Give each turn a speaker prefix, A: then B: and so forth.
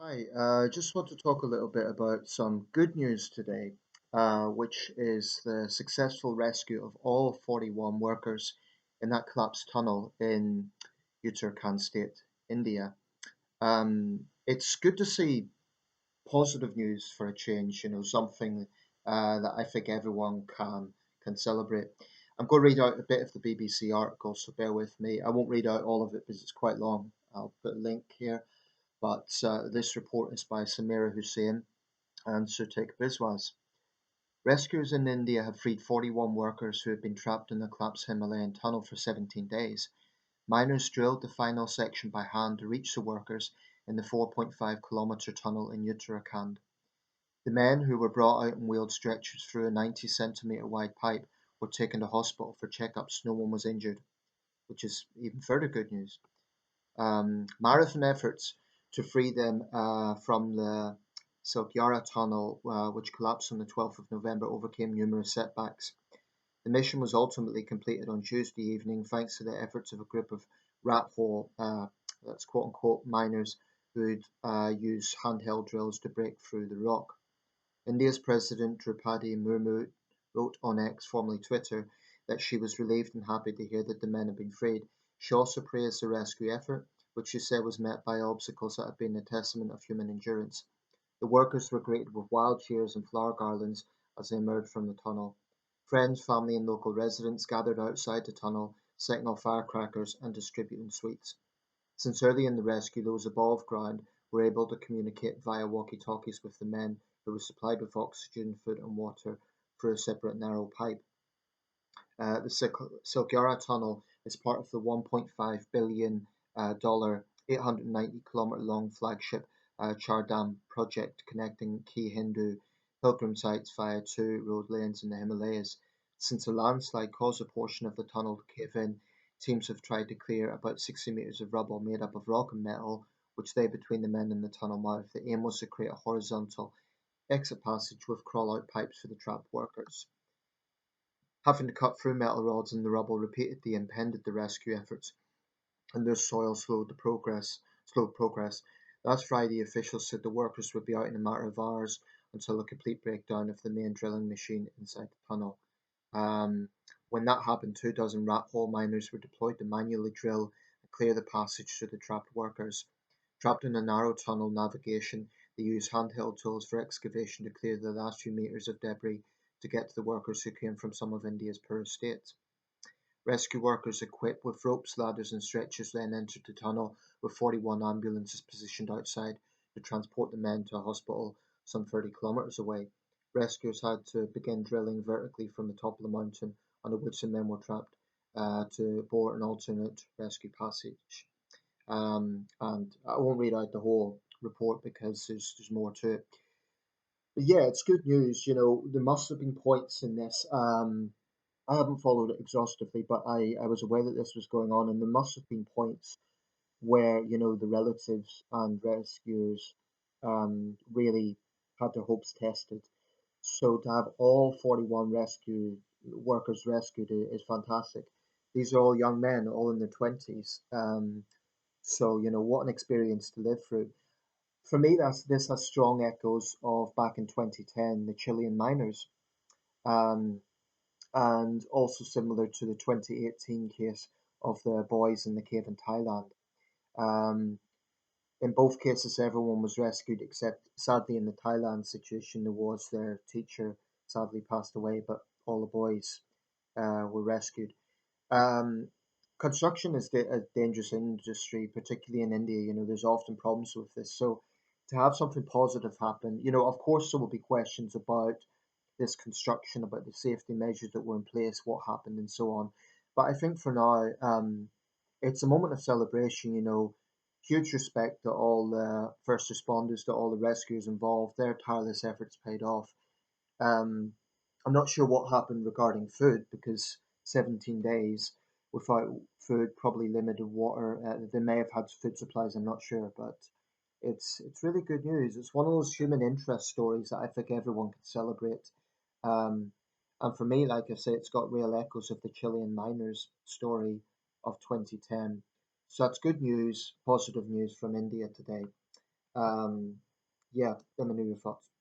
A: Hi, just want to talk a little bit about some good news today, which is the successful rescue of all 41 workers in that collapsed tunnel in Uttarakhand state, India. It's good to see positive news for a change, something that I think everyone can celebrate. I'm going to read out a bit of the BBC article, so bear with me. I won't read out all of it because it's quite long. I'll put a link here. But this report is by Samira Hussain and Sutik Biswas. Rescuers in India have freed 41 workers who had been trapped in the collapsed Himalayan tunnel for 17 days. Miners drilled the final section by hand to reach the workers in the 4.5-kilometre tunnel in Uttarakhand. The men, who were brought out in wheeled stretchers through a 90-centimetre wide pipe, were taken to hospital for checkups. No one was injured, which is even further good news. Marathon efforts to free them from the Silkyara tunnel, which collapsed on the 12th of November, overcame numerous setbacks. The mission was ultimately completed on Tuesday evening thanks to the efforts of a group of rat hole, that's quote unquote, miners who'd use handheld drills to break through the rock. India's President Draupadi Murmu wrote on X, formerly Twitter, that she was relieved and happy to hear that the men had been freed. She also praised the rescue effort, which she said was met by obstacles that have been a testament of human endurance. The workers were greeted with wild cheers and flower garlands as they emerged from the tunnel. Friends, family, and local residents gathered outside the tunnel, setting off firecrackers and distributing sweets. Since early in the rescue, those above ground were able to communicate via walkie-talkies with the men, who were supplied with oxygen, food, and water through a separate narrow pipe. The Silkyara Tunnel is part of the $1.5 billion, 890-kilometer long flagship Char Dham project, connecting key Hindu pilgrim sites via two road lanes in the Himalayas. Since a landslide caused a portion of the tunnel to cave in, teams have tried to clear about 60 meters of rubble made up of rock and metal, which lay between the men and the tunnel mouth. The aim was to create a horizontal exit passage with crawl-out pipes for the trapped workers. Having to cut through metal rods in the rubble repeatedly impeded the rescue efforts, and their soil slowed progress. Last Friday, officials said the workers would be out in a matter of hours until a complete breakdown of the main drilling machine inside the tunnel. Um, when that happened, 2 dozen rat hole miners were deployed to manually drill and clear the passage to the trapped workers. Trapped in a narrow tunnel navigation, they used handheld tools for excavation to clear the last few meters of debris to get to the workers who came from some of India's poorest states. Rescue workers equipped with ropes, ladders, and stretchers then entered the tunnel, with 41 ambulances positioned outside to transport the men to a hospital some 30 kilometres away. Rescuers had to begin drilling vertically from the top of the mountain under which the men were trapped to bore an alternate rescue passage. And I won't read out the whole report because there's more to it. But yeah, it's good news. There must have been points in this. I haven't followed it exhaustively, but I was aware that this was going on, and there must have been points where, the relatives and rescuers really had their hopes tested. So to have all 41 rescue workers rescued is fantastic. These are all young men, all in their 20s. So, what an experience to live through. For me, this has strong echoes of back in 2010, the Chilean miners. Um, and also similar to the 2018 case of the boys in the cave in Thailand. Um, in both cases, everyone was rescued except, sadly, in the Thailand situation, there was their teacher sadly passed away, but all the boys were rescued. Um, Construction is a dangerous industry, particularly in India. There's often problems with this. So to have something positive happen, of course, there will be questions about this construction, about the safety measures that were in place, what happened, and so on. But I think for now, it's a moment of celebration. Huge respect to all the first responders, to all the rescuers involved. Their tireless efforts paid off. Um, I'm not sure what happened regarding food because 17 days without food, probably limited water. They may have had food supplies. I'm not sure, but it's really good news. It's one of those human interest stories that I think everyone can celebrate. Um, and for me, like I say, it's got real echoes of the Chilean miners' story of 2010. So that's good news, positive news from India today. Um, yeah, let me know your thoughts.